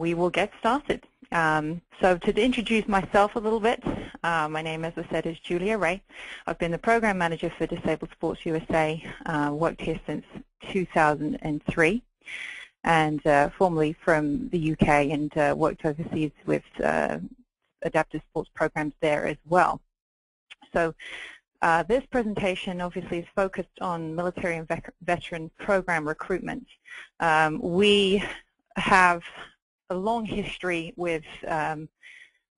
we will get started. So to introduce myself a little bit, my name, as I said, is Julia Ray. I've been the Program Manager for Disabled Sports USA, worked here since 2003, and formerly from the UK, and worked overseas with adaptive sports programs there as well. So this presentation obviously is focused on military and veteran program recruitment. We have a long history with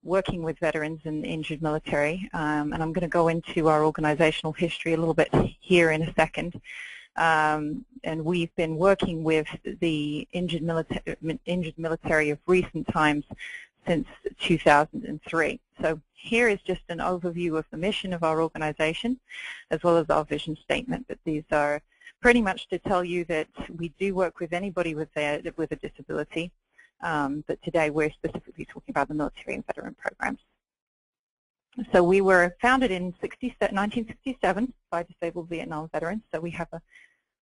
working with veterans and injured military, and I'm going to go into our organizational history a little bit here in a second. And we've been working with the injured military of recent times since 2003. So here is just an overview of the mission of our organization, as well as our vision statement. But these are pretty much to tell you that we do work with anybody with a disability, but today we're specifically talking about the military and veteran programs. So we were founded in 1967 by disabled Vietnam veterans, so we have a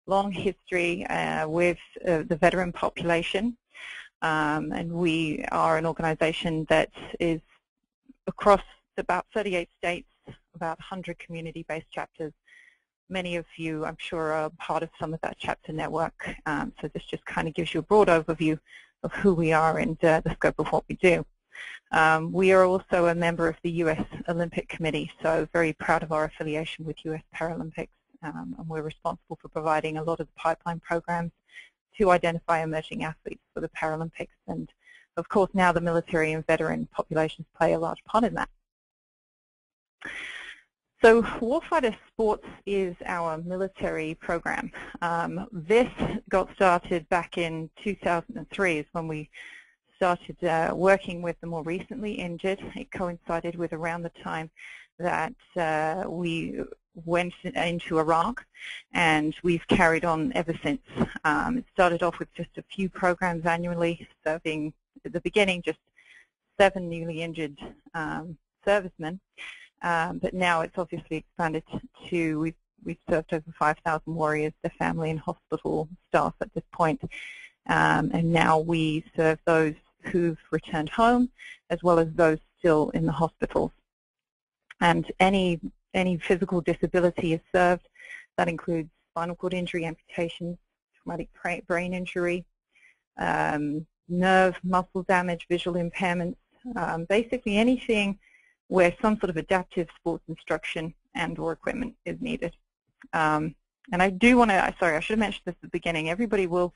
long history with the veteran population. And we are an organization that is across about 38 states, about 100 community-based chapters. Many of you, I'm sure, are part of some of that chapter network. So this just kind of gives you a broad overview of who we are and the scope of what we do. We are also a member of the US Olympic Committee, so very proud of our affiliation with US Paralympics. And we're responsible for providing a lot of the pipeline programs to identify emerging athletes for the Paralympics. And of course now the military and veteran populations play a large part in that. So Warfighter Sports is our military program. This got started back in 2003 is when we started working with the more recently injured. It coincided with around the time that we went into Iraq, and we've carried on ever since. It started off with just a few programs annually, serving at the beginning just 7 newly injured servicemen, but now it's obviously expanded to, we've served over 5,000 warriors, their family, and hospital staff at this point, and now we serve those who've returned home as well as those still in the hospitals. And any physical disability is served. That includes spinal cord injury, amputations, traumatic brain injury, nerve, muscle damage, visual impairments, basically anything where some sort of adaptive sports instruction and or equipment is needed. And I do want to, sorry, I should have mentioned this at the beginning, everybody will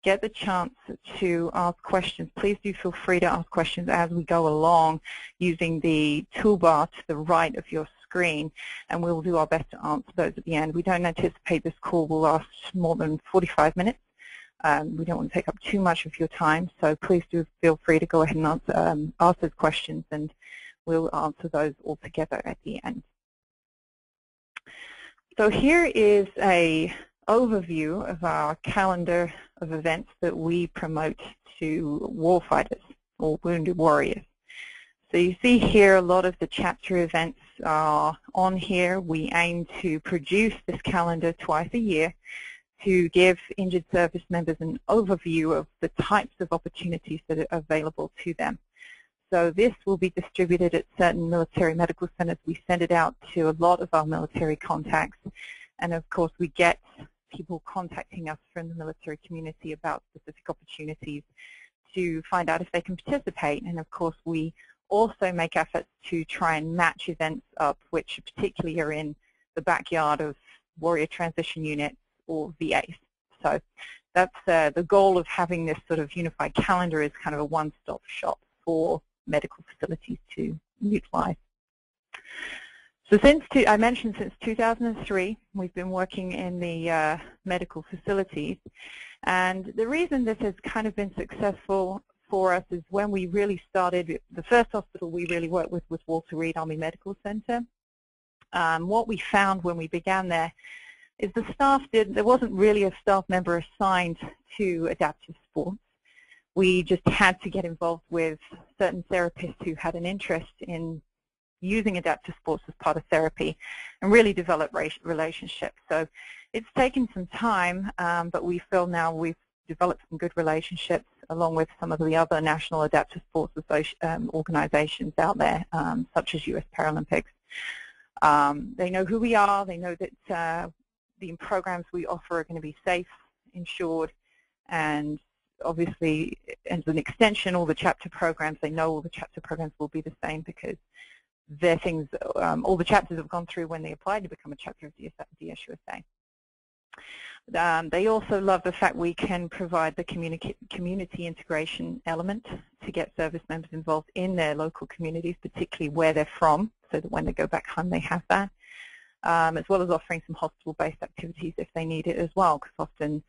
get the chance to ask questions. Please do feel free to ask questions as we go along using the toolbar to the right of your screen, and we'll do our best to answer those at the end. We don't anticipate this call will last more than 45 minutes. We don't want to take up too much of your time, so please do feel free to go ahead and ask those questions, and we'll answer those all together at the end. So here is an overview of our calendar of events that we promote to warfighters or wounded warriors. So you see here a lot of the chapter events are on here. We aim to produce this calendar twice a year to give injured service members an overview of the types of opportunities that are available to them. So this will be distributed at certain military medical centers. We send it out to a lot of our military contacts, and of course we get people contacting us from the military community about specific opportunities to find out if they can participate. And of course we also make efforts to try and match events up which particularly are in the backyard of warrior transition units or VAs. So that's the goal of having this sort of unified calendar, is kind of a one-stop shop for medical facilities to utilize. So I mentioned since 2003, we've been working in the medical facilities. And the reason this has kind of been successful for us is when we really started, the first hospital we really worked with was Walter Reed Army Medical Center. What we found when we began there is the staff there wasn't really a staff member assigned to adaptive sports. We just had to get involved with certain therapists who had an interest in using adaptive sports as part of therapy and really develop relationships. So it's taken some time, but we feel now we've developed some good relationships, along with some of the other national adaptive sports organizations out there, such as US Paralympics. They know who we are. They know that the programs we offer are going to be safe, insured, and obviously, as an extension, all the chapter programs, they know all the chapter programs will be the same because they're things, all the chapters have gone through when they applied to become a chapter of DSUSA. They also love the fact we can provide the community integration element to get service members involved in their local communities, particularly where they're from, so that when they go back home they have that, as well as offering some hospital-based activities if they need it as well, because often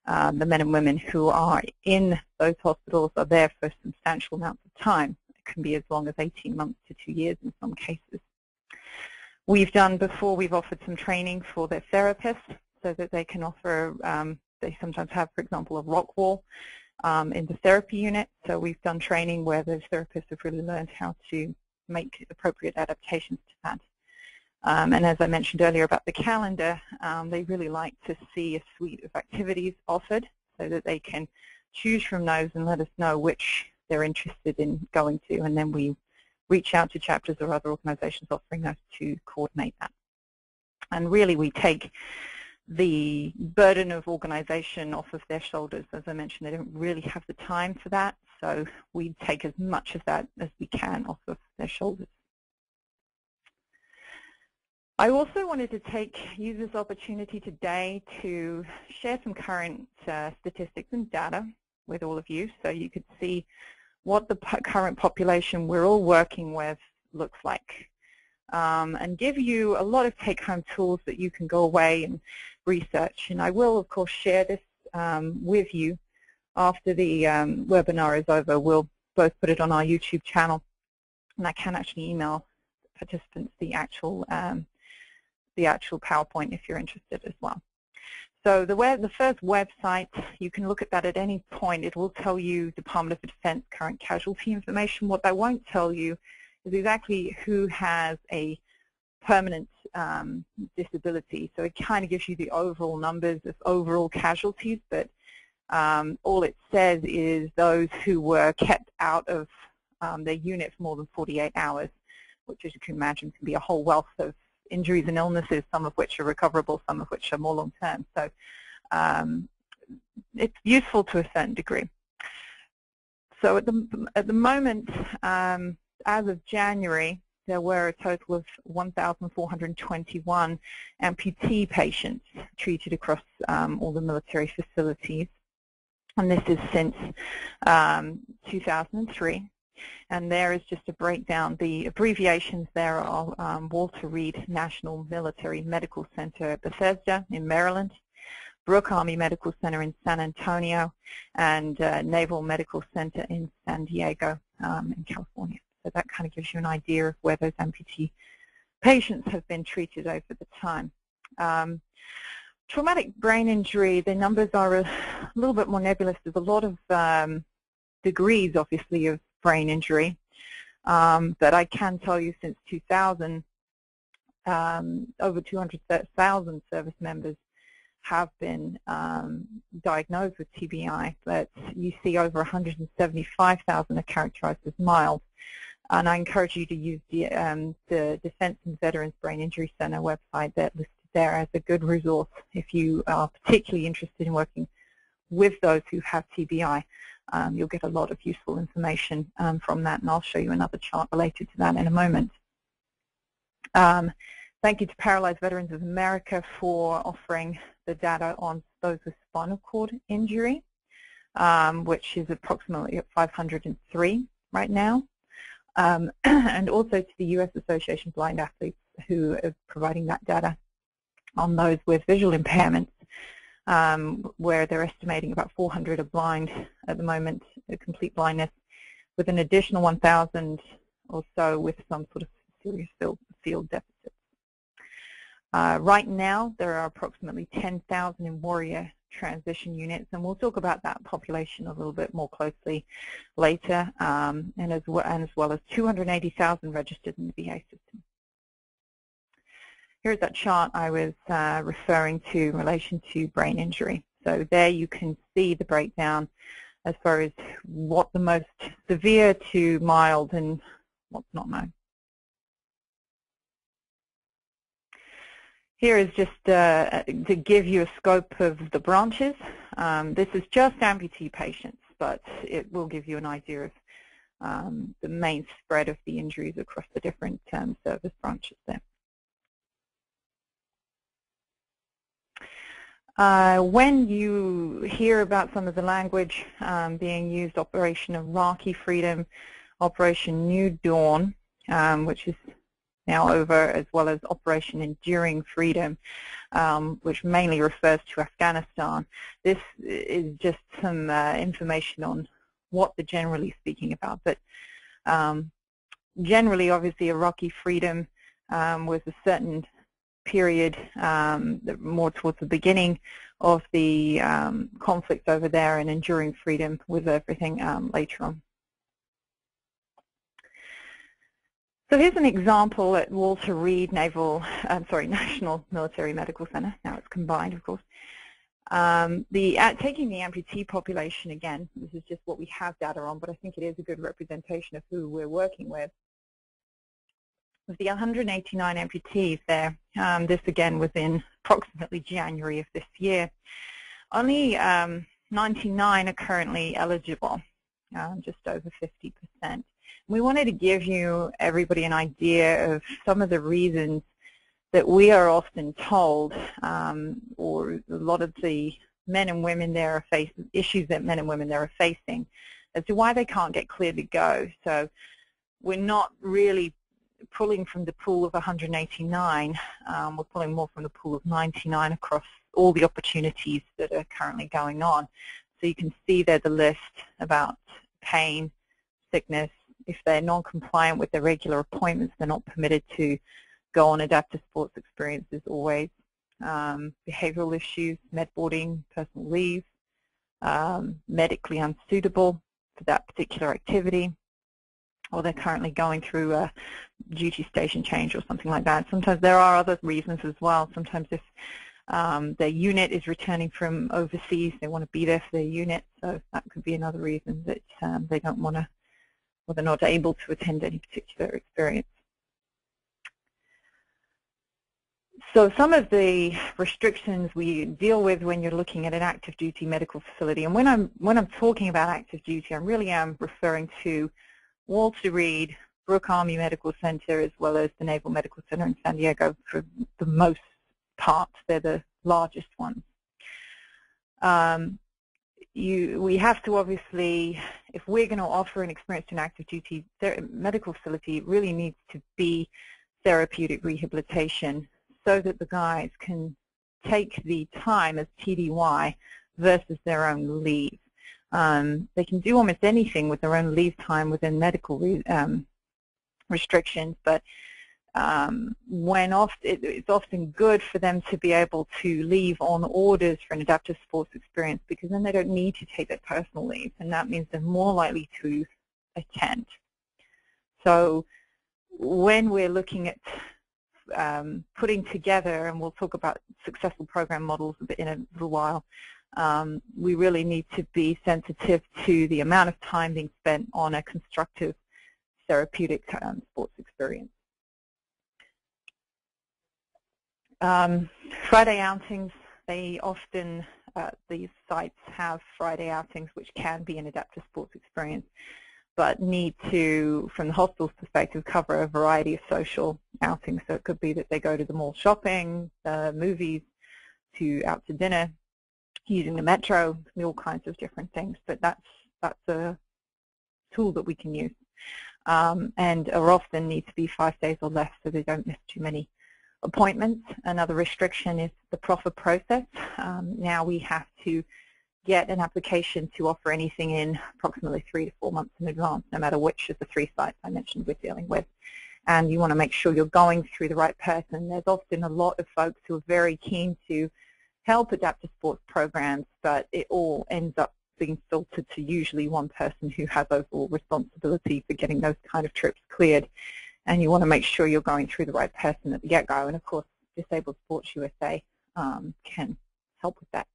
the men and women who are in those hospitals are there for substantial amounts of time. It can be as long as 18 months to 2 years in some cases. We've offered some training for their therapists so that they can offer, they sometimes have, for example, a rock wall in the therapy unit. So we've done training where those therapists have really learned how to make appropriate adaptations to that. And as I mentioned earlier about the calendar, they really like to see a suite of activities offered so that they can choose from those and let us know which they're interested in going to, and then we reach out to chapters or other organizations offering those to coordinate that. And really we take the burden of organization off of their shoulders. As I mentioned, they don't really have the time for that, so we take as much of that as we can off of their shoulders. I also wanted to use this opportunity today to share some current statistics and data with all of you so you could see what the current population we're all working with looks like, and give you a lot of take-home tools that you can go away and research. And I will, of course, share this with you after the webinar is over. We'll both put it on our YouTube channel, and I can actually email participants the actual PowerPoint if you're interested as well. So the first website, you can look at that at any point. It will tell you Department of Defense current casualty information. What that won't tell you is exactly who has a permanent disability. So it kind of gives you the overall numbers of overall casualties, but all it says is those who were kept out of their unit for more than 48 hours, which, as you can imagine, can be a whole wealth of injuries and illnesses, some of which are recoverable, some of which are more long-term. So it's useful to a certain degree. So at the moment, as of January, there were a total of 1,421 amputee patients treated across all the military facilities. And this is since 2003. And there is just a breakdown. The abbreviations there are Walter Reed National Military Medical Center at Bethesda in Maryland, Brooke Army Medical Center in San Antonio, and Naval Medical Center in San Diego in California. So that kind of gives you an idea of where those amputee patients have been treated over the time. Traumatic brain injury, the numbers are a little bit more nebulous. There's a lot of degrees, obviously, of brain injury, but I can tell you since 2000, over 200,000 service members have been diagnosed with TBI, but you see over 175,000 are characterized as mild. And I encourage you to use the Defense and Veterans Brain Injury Center website that's listed there as a good resource if you are particularly interested in working with those who have TBI. You'll get a lot of useful information from that, and I'll show you another chart related to that in a moment. Thank you to Paralyzed Veterans of America for offering the data on those with spinal cord injury, which is approximately at 503 right now, and also to the U.S. Association of Blind Athletes, who are providing that data on those with visual impairments, where they're estimating about 400 are blind at the moment, complete blindness, with an additional 1,000 or so with some sort of serious field deficits. Right now, there are approximately 10,000 in warrior transition units, and we'll talk about that population a little bit more closely later, and as well as 280,000 registered in the VA system. Here's that chart I was referring to in relation to brain injury. So there you can see the breakdown as far as what the most severe to mild and what's not known. Here is just to give you a scope of the branches. This is just amputee patients, but it will give you an idea of the main spread of the injuries across the different service branches there. When you hear about some of the language being used, Operation Iraqi Freedom, Operation New Dawn, which is now over, as well as Operation Enduring Freedom, which mainly refers to Afghanistan. This is just some information on what they're generally speaking about. But generally, obviously, Iraqi Freedom was a certain period, more towards the beginning of the conflict over there, and Enduring Freedom was everything later on. So here's an example at Walter Reed National Military Medical Center. Now it's combined, of course. Taking the amputee population again, this is just what we have data on, but I think it is a good representation of who we're working with. Of the 189 amputees there, this again was in approximately January of this year. Only 99 are currently eligible, just over 50%. We wanted to give everybody an idea of some of the reasons that we are often told, or a lot of the men and women there are facing, issues that men and women there are facing, as to why they can't get cleared to go. So we're not really pulling from the pool of 189, we're pulling more from the pool of 99 across all the opportunities that are currently going on. So you can see there the list about pain, sickness. If they're non-compliant with their regular appointments, they're not permitted to go on adaptive sports experiences always. Behavioral issues, med boarding, personal leave, medically unsuitable for that particular activity, or they're currently going through a duty station change or something like that. Sometimes there are other reasons as well. Sometimes if their unit is returning from overseas, they want to be there for their unit, so that could be another reason that they don't want to, or they're not able to attend any particular experience. So some of the restrictions we deal with when you're looking at an active duty medical facility, and when I'm talking about active duty, I really am referring to Walter Reed, Brooke Army Medical Center, as well as the Naval Medical Center in San Diego for the most part. They're the largest ones. We have to obviously, if we're going to offer an experience to an active duty medical facility, it really needs to be therapeutic rehabilitation so that the guys can take the time as TDY versus their own leave. They can do almost anything with their own leave time within medical restrictions, but it's often good for them to be able to leave on orders for an adaptive sports experience, because then they don't need to take their personal leave, and that means they're more likely to attend. So when we're looking at putting together, and we'll talk about successful program models in a little while, we really need to be sensitive to the amount of time being spent on a constructive therapeutic sports experience. Friday outings, they often, these sites have Friday outings which can be an adaptive sports experience, but need to, from the hospital's perspective, cover a variety of social outings. So it could be that they go to the mall shopping, movies, out to dinner, using the metro, all kinds of different things. But that's a tool that we can use, and are often need to be 5 days or less, so they don't miss too many appointments. Another restriction is the proffer process. Now we have to get an application to offer anything in approximately 3 to 4 months in advance, no matter which of the 3 sites I mentioned we're dealing with. And you want to make sure you're going through the right person. There's often a lot of folks who are very keen to help adaptive sports programs, but it all ends up being filtered to usually one person who has overall responsibility for getting those kind of trips cleared. And you want to make sure you're going through the right person at the get-go. And of course, Disabled Sports USA can help with that.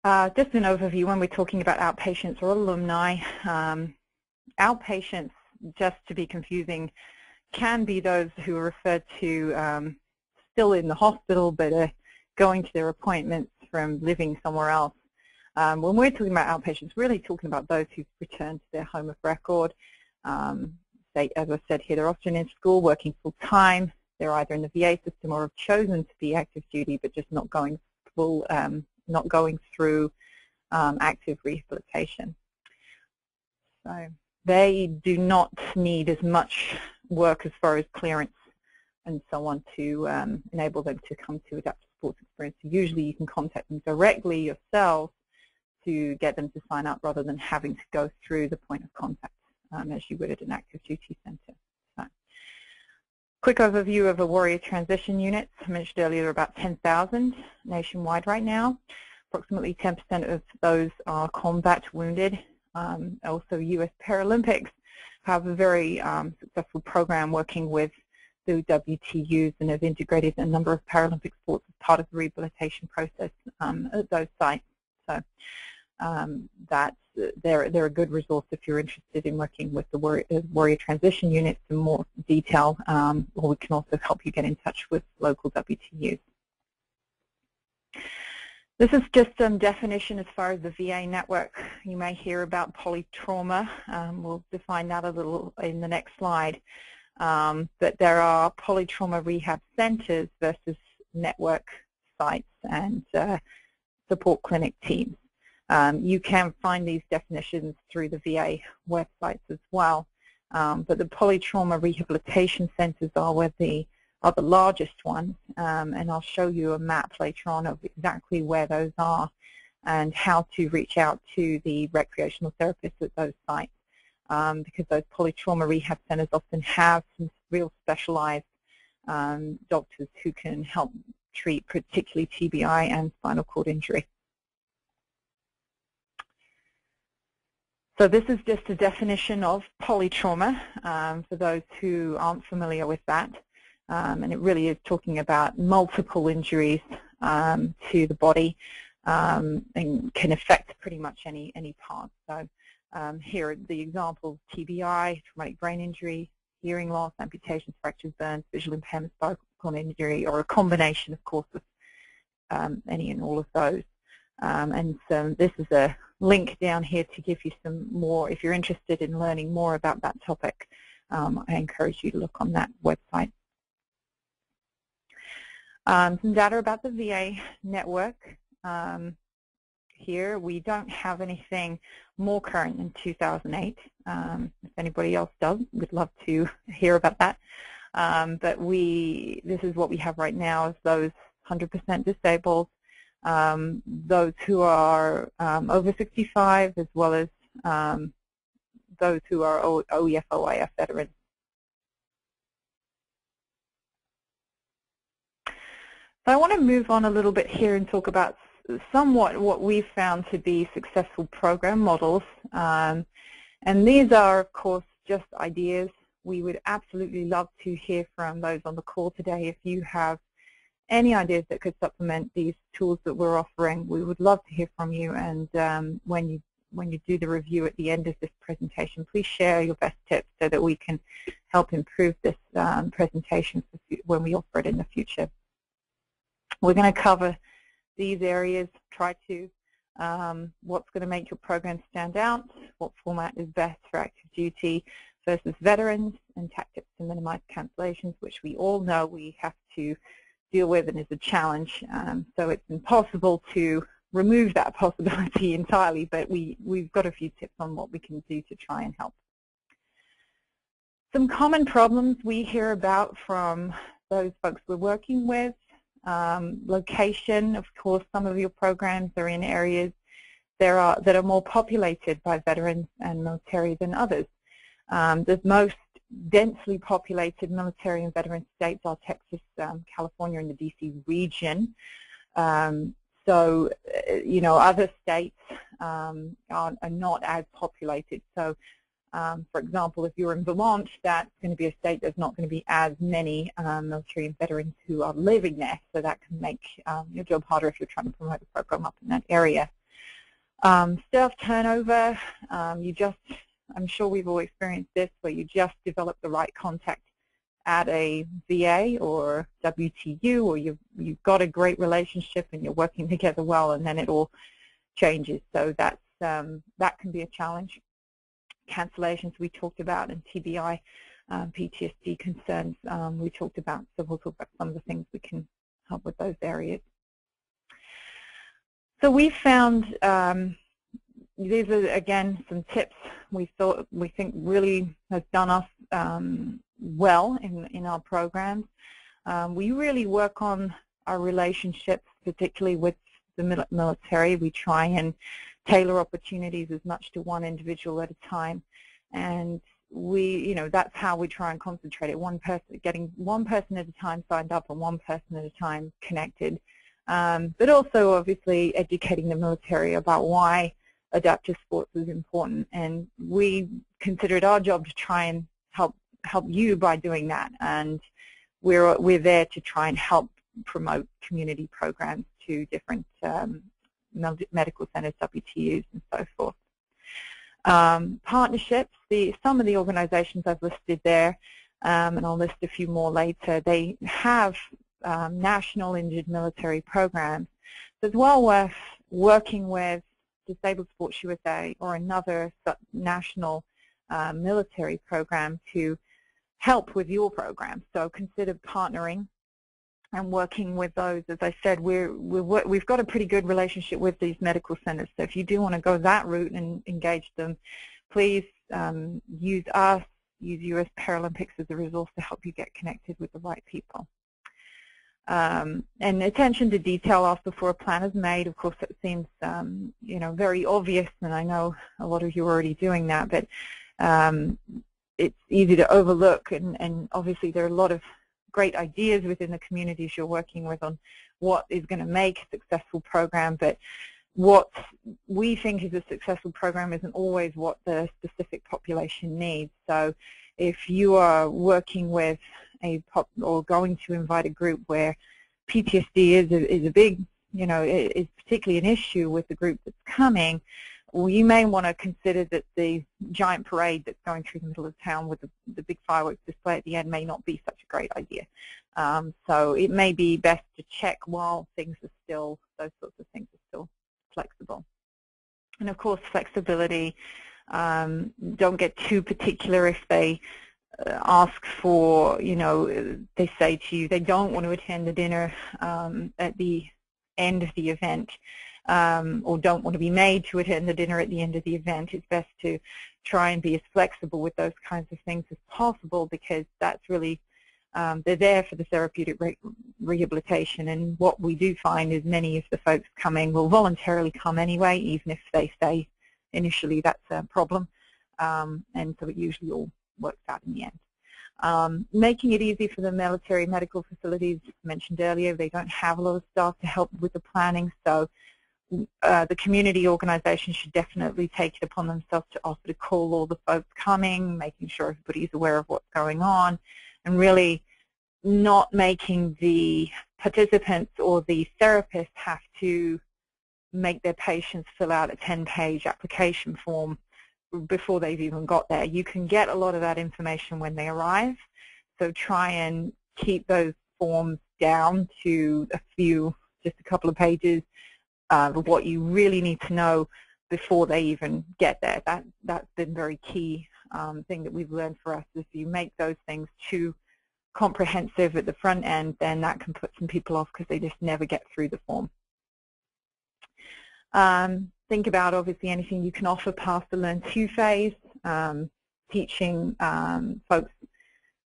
Just an overview when we're talking about outpatients or alumni. Outpatients, just to be confusing, can be those who are referred to still in the hospital but are going to their appointments from living somewhere else. When we're talking about outpatients, we're really talking about those who've returned to their home of record. They, as I said here, they're often in school, working full-time. They're either in the VA system or have chosen to be active duty but just not going full, not going through active rehabilitation. So they do not need as much work as far as clearance and so on to enable them to come to adaptive sports experience. So usually you can contact them directly yourself to get them to sign up rather than having to go through the point of contact as you would at an active duty center. So, quick overview of a warrior transition unit. I mentioned earlier about 10,000 nationwide right now. Approximately 10% of those are combat wounded. Also, U.S. Paralympics have a very successful program working with the WTUs and have integrated a number of Paralympic sports as part of the rehabilitation process at those sites. So they're a good resource if you're interested in working with the warrior transition units in more detail, or we can also help you get in touch with local WTUs. This is just some definition as far as the VA network. You may hear about polytrauma. We'll define that a little in the next slide. But there are polytrauma rehab centers versus network sites and support clinic teams. You can find these definitions through the VA websites as well. But the polytrauma rehabilitation centers are where the largest ones, and I'll show you a map later on of exactly where those are and how to reach out to the recreational therapists at those sites, because those polytrauma rehab centers often have some real specialized doctors who can help treat particularly TBI and spinal cord injury. So this is just a definition of polytrauma for those who aren't familiar with that. And it really is talking about multiple injuries to the body and can affect pretty much any part. So here are the examples: TBI, traumatic brain injury, hearing loss, amputations, fractures, burns, visual impairment, spinal cord injury, or a combination, of course, of any and all of those. And so this is a link down here to give you some more, if you're interested in learning more about that topic, I encourage you to look on that website. Some data about the VA network. Here we don't have anything more current than 2008. If anybody else does, we'd love to hear about that. But this is what we have right now, is those 100% disabled, those who are over 65, as well as those who are OEF, OIF veterans. So I want to move on a little bit here and talk about somewhat what we've found to be successful program models. And these are, of course, just ideas. We would absolutely love to hear from those on the call today. If you have any ideas that could supplement these tools that we're offering, we would love to hear from you. And when you do the review at the end of this presentation, please share your best tips so that we can help improve this presentation when we offer it in the future. We're going to cover these areas, try to, what's going to make your program stand out, what format is best for active duty versus veterans, and tactics to minimize cancellations, which we all know we have to deal with and is a challenge. So it's impossible to remove that possibility entirely, but we've got a few tips on what we can do to try and help. Some common problems we hear about from those folks we're working with. Location, of course, some of your programs are in areas that are more populated by veterans and military than others. The most densely populated military and veteran states are Texas, California, and the DC region. So, you know, other states are not as populated. So, for example, if you're in Vermont, that's going to be a state there's not going to be as many military and veterans who are living there. So that can make your job harder if you're trying to promote a program up in that area. Staff turnover, I'm sure we've all experienced this, where you just develop the right contact at a VA or WTU, or you've got a great relationship and you're working together well, and then it all changes. So that can be a challenge. Cancellations we talked about, and TBI, PTSD concerns we talked about. So we'll talk about some of the things we can help with those areas. So we found these are again some tips we think really has done us well in our programs. We really work on our relationships, particularly with the military. We try and tailor opportunities as much to one individual at a time, and that's how we try and concentrate it. Getting one person at a time signed up and one person at a time connected, but also obviously educating the military about why adaptive sports is important, and we consider it our job to try and help you by doing that, and we're there to try and help promote community programs to different medical centers, WTUs, and so forth. Partnerships, some of the organizations I've listed there, and I'll list a few more later, they have national injured military programs. So it's well worth working with Disabled Sports USA or another national military program to help with your program. So consider partnering and working with those. As I said, we've got a pretty good relationship with these medical centers. So if you do want to go that route and engage them, please use us, use US Paralympics as a resource to help you get connected with the right people. And attention to detail also before a plan is made. Of course, it seems very obvious, and I know a lot of you are already doing that, but it's easy to overlook, and obviously there are a lot of great ideas within the communities you're working with on what is going to make a successful program, but what we think is a successful program isn't always what the specific population needs. So if you are working with or going to invite a group where PTSD is a big, is particularly an issue with the group that's coming, well, you may want to consider that the giant parade that's going through the middle of town with the big fireworks display at the end may not be such a great idea. So it may be best to check while things are still, those sorts of things are still flexible. And of course, flexibility, don't get too particular if they ask for, they say to you they don't want to attend the dinner at the end of the event, or don't want to be made to attend the dinner at the end of the event. It's best to try and be as flexible with those kinds of things as possible, because that's really, they're there for the therapeutic rehabilitation, and what we do find is many of the folks coming will voluntarily come anyway, even if they say initially that's a problem, and so it usually all works out in the end. Making it easy for the military medical facilities, mentioned earlier, they don't have a lot of staff to help with the planning, so the community organizations should definitely take it upon themselves to offer to call all the folks coming, making sure everybody's aware of what's going on, and really not making the participants or the therapists have to make their patients fill out a 10-page application form before they've even got there. You can get a lot of that information when they arrive, so try and keep those forms down to just a couple of pages of what you really need to know before they even get there. That's been very key thing that we've learned for us. If you make those things too comprehensive at the front end, then that can put some people off because they just never get through the form. Think about obviously anything you can offer past the Learn To phase, teaching folks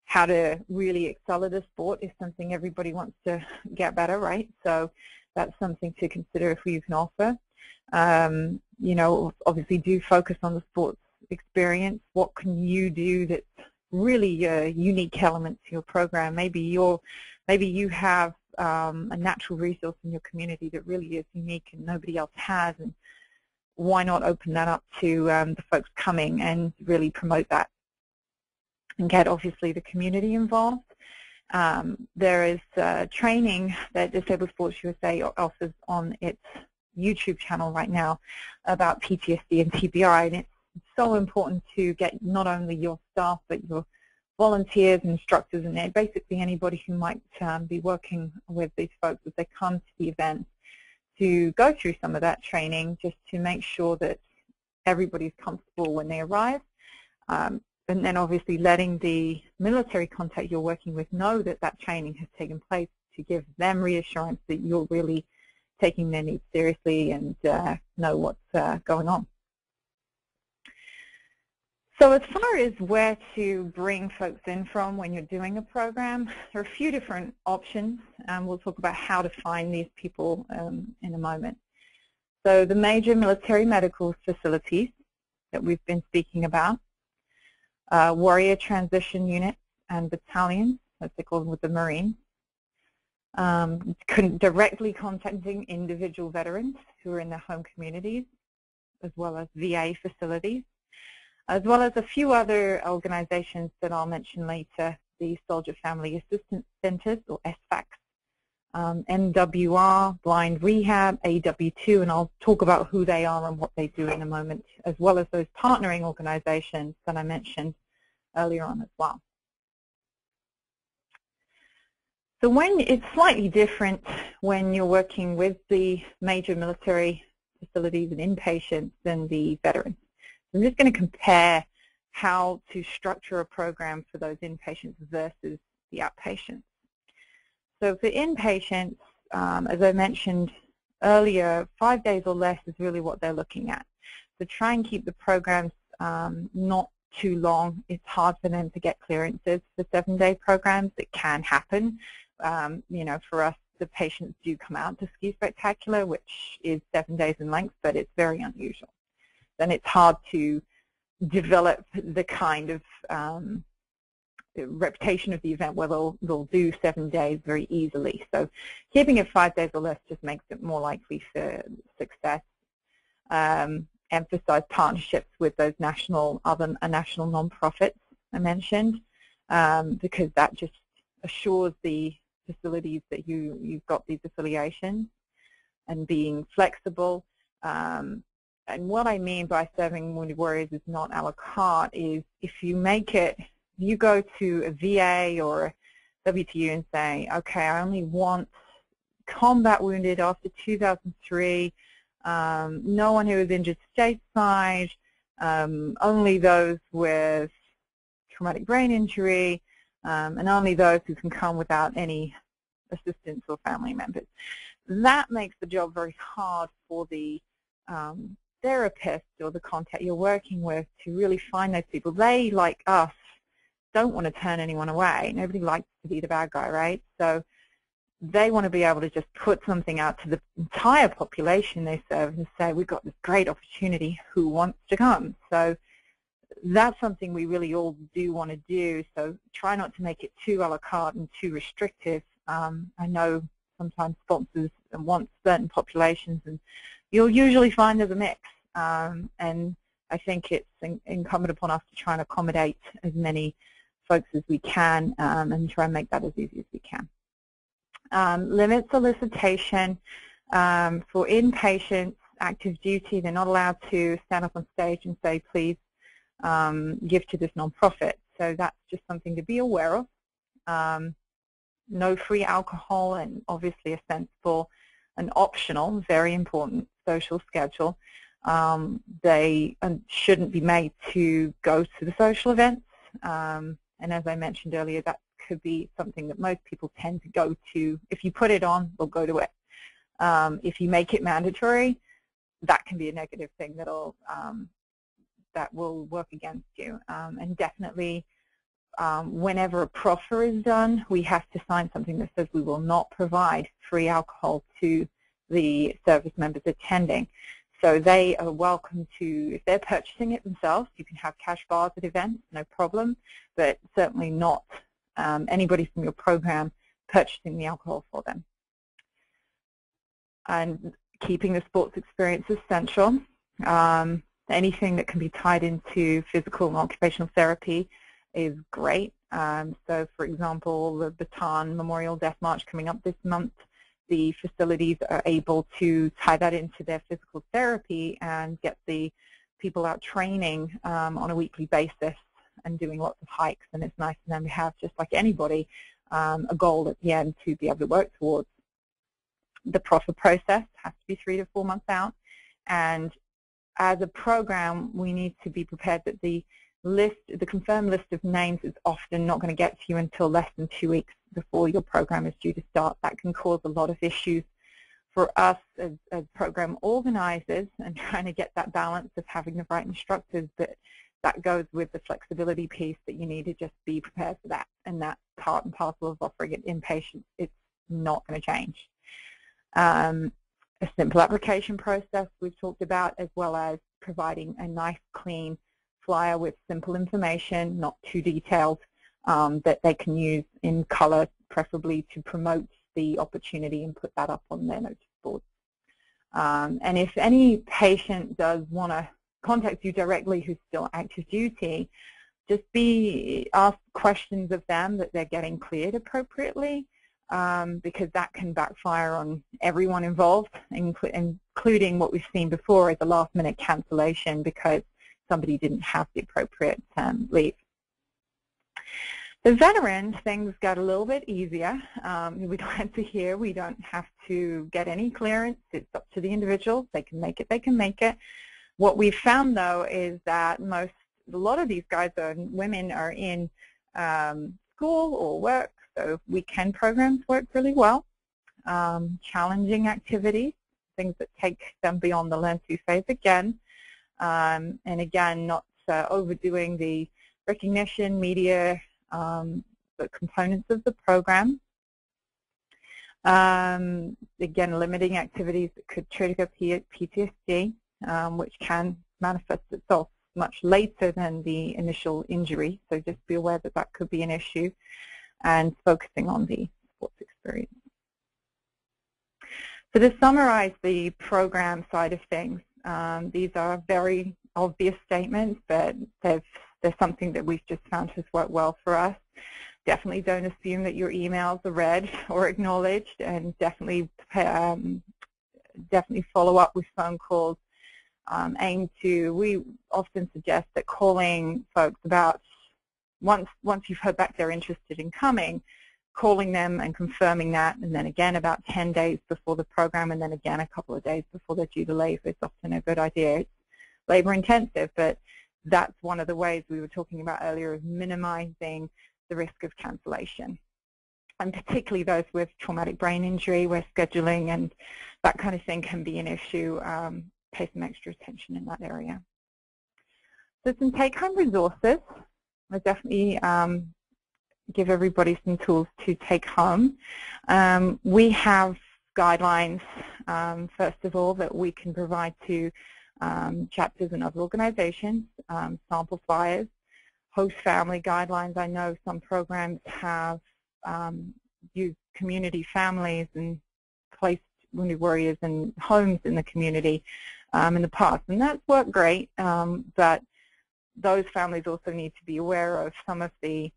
how to really excel at a sport is something everybody wants to get better, right? So that's something to consider if you can offer. Obviously do focus on the sports experience. What can you do that's really a unique element to your program? Maybe you have a natural resource in your community that really is unique and nobody else has, and why not open that up to the folks coming and really promote that and get obviously the community involved. There is training that Disabled Sports USA offers on its YouTube channel right now about PTSD and TBI, and it's so important to get not only your staff but your volunteers, instructors, and basically anybody who might be working with these folks as they come to the event to go through some of that training, just to make sure that everybody's comfortable when they arrive. And then obviously letting the military contact you're working with know that that training has taken place, to give them reassurance that you're really taking their needs seriously and know what's going on. So as far as where to bring folks in from when you're doing a program, there are a few different options, and we'll talk about how to find these people in a moment. So the major military medical facilities that we've been speaking about, warrior transition units and battalions, as they call them with the Marines, directly contacting individual veterans who are in their home communities, as well as VA facilities, as well as a few other organizations that I'll mention later, the Soldier Family Assistance Centers, or SFACs, MWR, Blind Rehab, AW2, and I'll talk about who they are and what they do in a moment, as well as those partnering organizations that I mentioned earlier on as well. So when it's slightly different when you're working with the major military facilities and inpatients than the veterans. I'm just going to compare how to structure a program for those inpatients versus the outpatients. So for inpatients, as I mentioned earlier, 5 days or less is really what they're looking at. So try and keep the programs not too long. It's hard for them to get clearances for 7-day programs. It can happen. You know, for us, the patients do come out to Ski Spectacular, which is 7 days in length, but it's very unusual. Then it's hard to develop the kind of reputation of the event where they'll do 7 days very easily. So keeping it 5 days or less just makes it more likely for success. Emphasize partnerships with those national nonprofits I mentioned, because that just assures the facilities that you've got these affiliations, and being flexible. And what I mean by serving wounded warriors is not a la carte is if you make it, you go to a VA or a WTU and say, okay, I only want combat wounded after 2003, no one who was injured stateside, only those with traumatic brain injury, and only those who can come without any assistance or family members. That makes the job very hard for the therapist or the contact you're working with to really find those people. They, like us, don't want to turn anyone away. Nobody likes to be the bad guy, right? So they want to be able to just put something out to the entire population they serve and say, we've got this great opportunity, who wants to come? So that's something we really all do want to do, so try not to make it too a la carte and too restrictive. I know sometimes sponsors want certain populations, and you'll usually find there's a mix. And I think it's incumbent upon us to try and accommodate as many folks as we can, and try and make that as easy as we can. Limit solicitation. For inpatients, active duty, they're not allowed to stand up on stage and say, please give to this nonprofit. So that's just something to be aware of. No free alcohol, and obviously a sensible and optional, very important, social schedule. They shouldn't be made to go to the social events. And as I mentioned earlier, that could be something that most people tend to go to. If you put it on, they'll go to it. If you make it mandatory, that can be a negative thing that will work against you. And definitely, whenever a proffer is done, we have to sign something that says we will not provide free alcohol to the service members attending. So they are welcome to, if they're purchasing it themselves, you can have cash bars at events, no problem, but certainly not anybody from your program purchasing the alcohol for them. And keeping the sports experience essential. Anything that can be tied into physical and occupational therapy is great. So for example, the Bataan Memorial Death March coming up this month, the facilities are able to tie that into their physical therapy and get the people out training on a weekly basis and doing lots of hikes. And it's nice for them to have, just like anybody, a goal at the end to be able to work towards. The proper process has to be 3 to 4 months out, and as a program, we need to be prepared that the confirmed list of names is often not going to get to you until less than 2 weeks before your program is due to start. That can cause a lot of issues for us as program organizers and trying to get that balance of having the right instructors, but that goes with the flexibility piece that you need to just be prepared for that, and that's part and parcel of offering it inpatient. It's not going to change. A simple application process we've talked about, as well as providing a nice clean flyer with simple information, not too detailed, that they can use in color, preferably to promote the opportunity and put that up on their notice board. And if any patient does want to contact you directly who's still active duty, just ask questions of them that they're getting cleared appropriately, because that can backfire on everyone involved, including what we've seen before as a last-minute cancellation because somebody didn't have the appropriate leave. The veterans, things got a little bit easier. We're glad to hear we don't have to get any clearance. It's up to the individual. They can make it, they can make it. What we've found, though, is that a lot of these guys women are in school or work, so weekend programs work really well. Challenging activities, things that take them beyond the learn to phase again. And again, not overdoing the recognition, media, the components of the program. Again, limiting activities that could trigger PTSD, which can manifest itself much later than the initial injury, so just be aware that that could be an issue, and focusing on the sports experience. So to summarize the program side of things, these are very obvious statements, but they're something that we've just found has worked well for us. Definitely don't assume that your emails are read or acknowledged, and definitely follow up with phone calls. We often suggest that calling folks about, once you've heard back they're interested in coming, calling them and confirming that, and then again about 10 days before the program, and then again a couple of days before they're due to leave is often a good idea. It's labor intensive, but that's one of the ways we were talking about earlier of minimizing the risk of cancellation. And particularly those with traumatic brain injury, where scheduling and that kind of thing can be an issue. Pay some extra attention in that area. So some take-home resources. I definitely give everybody some tools to take home. We have guidelines, first of all, that we can provide to chapters and other organizations, sample flyers, host family guidelines. I know some programs have used community families and placed wounded warriors in homes in the community in the past, and that's worked great, but those families also need to be aware of some of the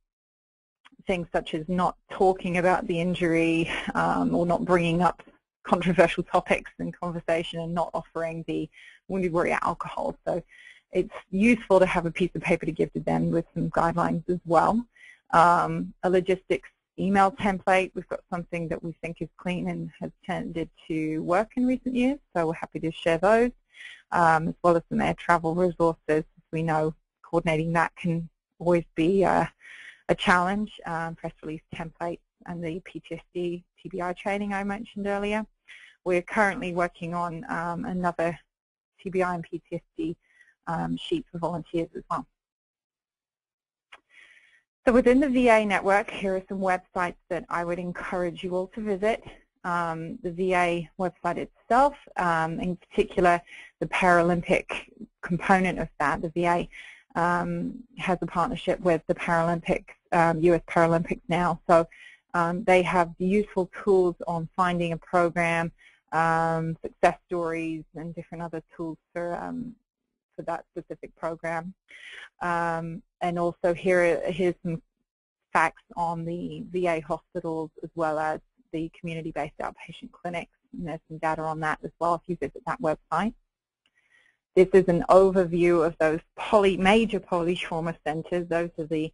things such as not talking about the injury or not bringing up controversial topics in conversation, and not offering the wounded warrior alcohol. So it's useful to have a piece of paper to give to them with some guidelines as well. A logistics email template, we've got something that we think is clean and has tended to work in recent years, so we're happy to share those, as well as some air travel resources. As we know, coordinating that can always be a challenge. Press release templates and the PTSD TBI training I mentioned earlier. We're currently working on another TBI and PTSD sheet for volunteers as well. So within the VA network, here are some websites that I would encourage you all to visit. The VA website itself, in particular the Paralympic component of that. The VA has a partnership with the Paralympics, US Paralympics now. So they have useful tools on finding a program, success stories, and different other tools for that specific program. And also here's some facts on the VA hospitals, as well as the community-based outpatient clinics, and there's some data on that as well if you visit that website. This is an overview of those major polytrauma centers. Those are the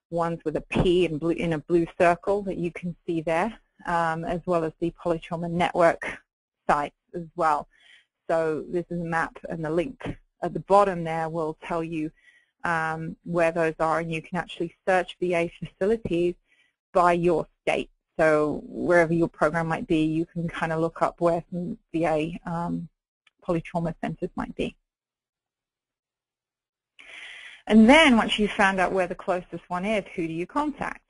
ones with a P in a blue circle that you can see there, as well as the Polytrauma Network sites as well. So this is a map, and the link at the bottom there will tell you where those are, and you can actually search VA facilities by your state. So wherever your program might be, you can kind of look up where some VA polytrauma centers might be. And then once you've found out where the closest one is, who do you contact?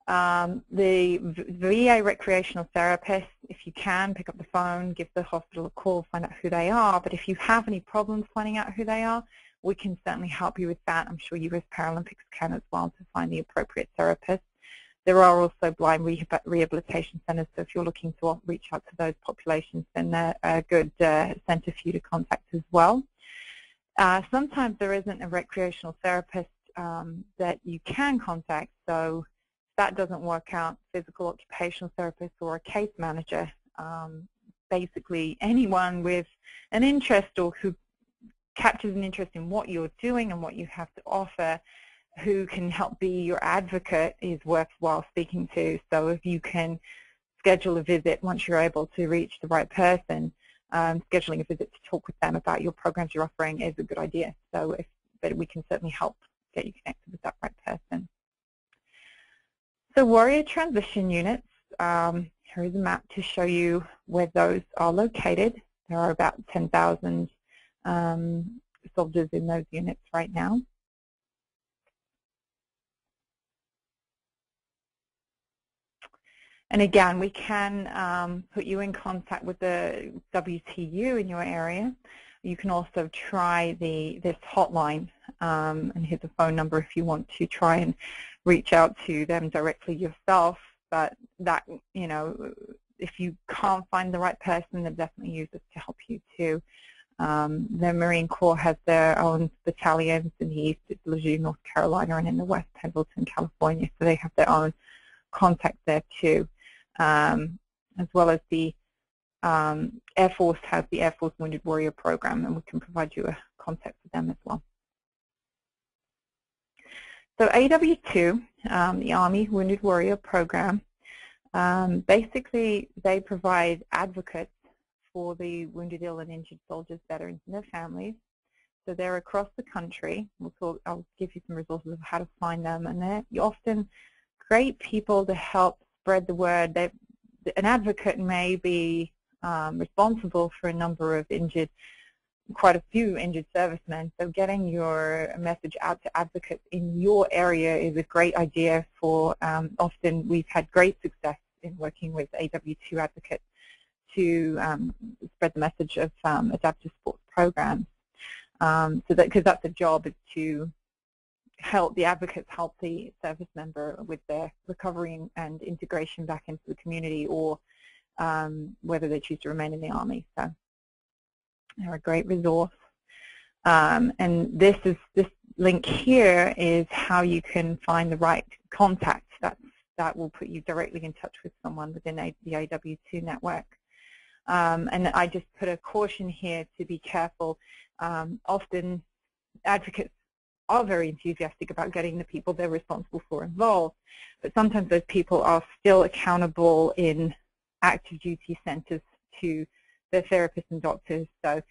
The VA recreational therapist, if you can, pick up the phone, give the hospital a call, find out who they are. But if you have any problems finding out who they are, we can certainly help you with that. I'm sure US Paralympics can as well, to find the appropriate therapist. There are also blind rehabilitation centers, so if you're looking to reach out to those populations, then they're a good center for you to contact as well. Sometimes there isn't a recreational therapist that you can contact, so if that doesn't work out, physical occupational therapist or a case manager, basically anyone with an interest or who captures an interest in what you're doing and what you have to offer, who can help be your advocate, is worthwhile speaking to. So if you can schedule a visit once you're able to reach the right person, scheduling a visit to talk with them about your programs you're offering is a good idea. So but we can certainly help get you connected with that right person. So Warrior Transition Units, here is a map to show you where those are located. There are about 10,000 soldiers in those units right now. And again, we can put you in contact with the WTU in your area. You can also try this hotline, and here's a phone number if you want to try and reach out to them directly yourself. But that, you know, if you can't find the right person, then definitely use us to help you too. The Marine Corps has their own battalions in the east, it's Lejeune, North Carolina, and in the west, Pendleton, California. So they have their own contact there too. As well as the Air Force has the Air Force Wounded Warrior Program, and we can provide you a contact with them as well. So AW2, the Army Wounded Warrior Program, basically they provide advocates for the wounded, ill, and injured soldiers, veterans, and their families. So they're across the country. I'll give you some resources of how to find them, and they're often great people to help spread the word. An advocate may be responsible for a number of quite a few injured servicemen, so getting your message out to advocates in your area is a great idea for, often we've had great success in working with AW2 advocates to spread the message of adaptive sports programs. Because that's the job, is to help the advocates help the service member with their recovery and integration back into the community, or whether they choose to remain in the Army. So they're a great resource. And this link here is how you can find the right contact. That will put you directly in touch with someone within the AW2 network. And I just put a caution here to be careful. Often advocates are very enthusiastic about getting the people they're responsible for involved, but sometimes those people are still accountable in active duty centers to their therapists and doctors. So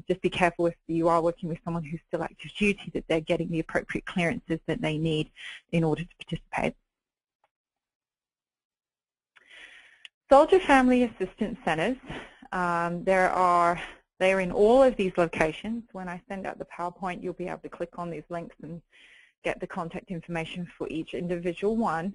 just be careful if you are working with someone who's still active duty, that they're getting the appropriate clearances that they need in order to participate. Soldier Family Assistance Centers, they're in all of these locations. When I send out the PowerPoint, you'll be able to click on these links and get the contact information for each individual one.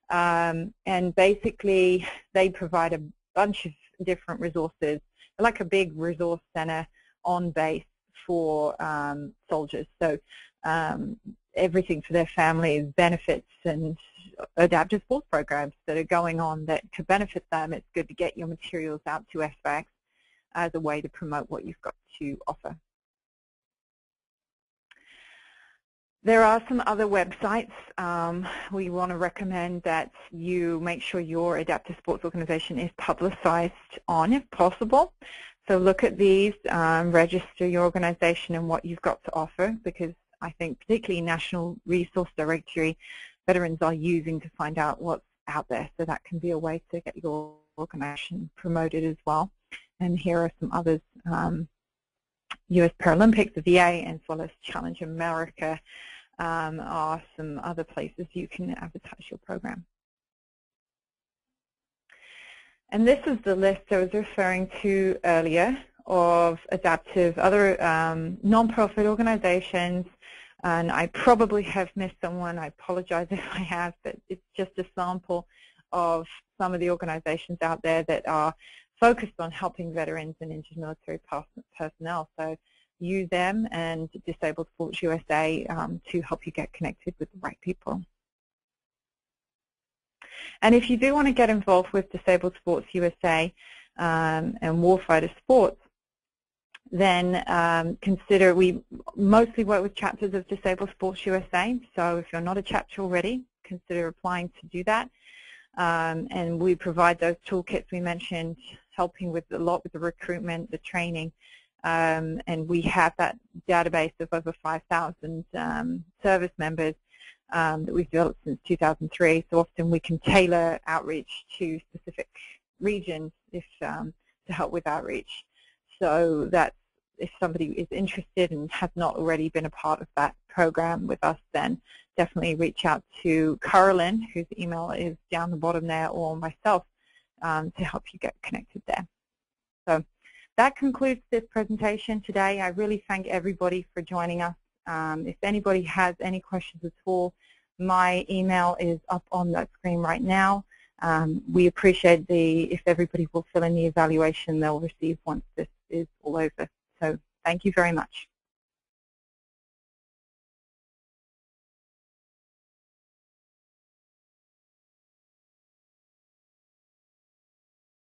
And basically, they provide a bunch of different resources, like a big resource center on base for soldiers. So everything for their families, benefits, and adaptive sports programs that are going on that could benefit them. It's good to get your materials out to SFAC as a way to promote what you've got to offer. There are some other websites. We want to recommend that you make sure your adaptive sports organization is publicized on if possible. So look at these, register your organization and what you've got to offer, because I think particularly National Resource Directory veterans are using to find out what's out there. So that can be a way to get your organization promoted as well. And here are some others, US Paralympics, the VA, as well as Challenge America are some other places you can advertise your program. And this is the list I was referring to earlier of adaptive other non-profit organizations, and I probably have missed someone. I apologize if I have, but it's just a sample of some of the organizations out there that are focused on helping veterans and injured military personnel. So use them and Disabled Sports USA to help you get connected with the right people. And if you do want to get involved with Disabled Sports USA and Warfighter Sports, then consider, we mostly work with chapters of Disabled Sports USA, so if you're not a chapter already, consider applying to do that. And we provide those toolkits we mentioned, helping with a lot with the recruitment, the training, and we have that database of over 5,000 service members that we've developed since 2003. So often we can tailor outreach to specific regions if, to help with outreach. So that if somebody is interested and has not already been a part of that program with us, then definitely reach out to Carolyn, whose email is down the bottom there, or myself to help you get connected there. So that concludes this presentation today. I really thank everybody for joining us. If anybody has any questions at all, my email is up on that screen right now. We appreciate if everybody will fill in the evaluation they'll receive once this is all over. So thank you very much.